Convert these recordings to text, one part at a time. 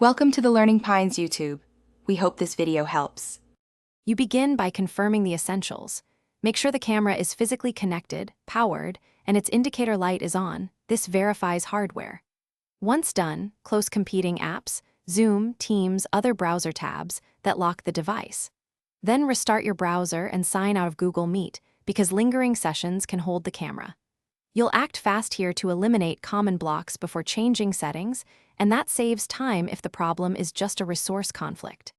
Welcome to the Learning Pines YouTube. We hope this video helps. You begin by confirming the essentials. Make sure the camera is physically connected, powered, and its indicator light is on. This verifies hardware. Once done, close competing apps, Zoom, Teams, other browser tabs that lock the device. Then restart your browser and sign out of Google Meet because lingering sessions can hold the camera. You'll act fast here to eliminate common blocks before changing settings, and that saves time if the problem is just a resource conflict.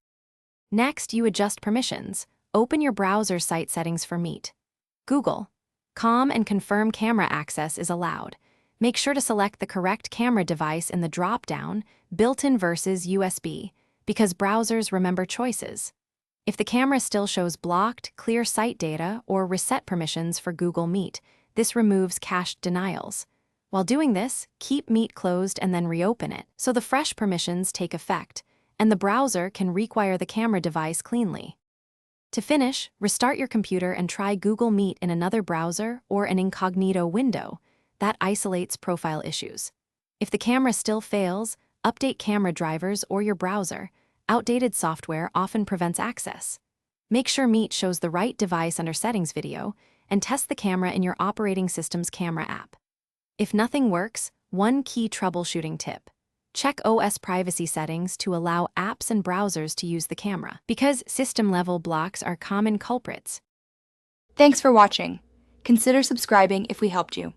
Next, you adjust permissions. Open your browser site settings for Meet. Google. Calm and confirm camera access is allowed. Make sure to select the correct camera device in the drop-down, built-in versus USB, because browsers remember choices. If the camera still shows blocked, clear site data, or reset permissions for Google Meet, this removes cached denials. While doing this, keep Meet closed and then reopen it, so the fresh permissions take effect, and the browser can require the camera device cleanly. To finish, restart your computer and try Google Meet in another browser or an incognito window. That isolates profile issues. If the camera still fails, update camera drivers or your browser. Outdated software often prevents access. Make sure Meet shows the right device under Settings video, and test the camera in your operating system's camera app. If nothing works, one key troubleshooting tip. Check OS privacy settings to allow apps and browsers to use the camera, because system-level blocks are common culprits. Thanks for watching. Consider subscribing if we helped you.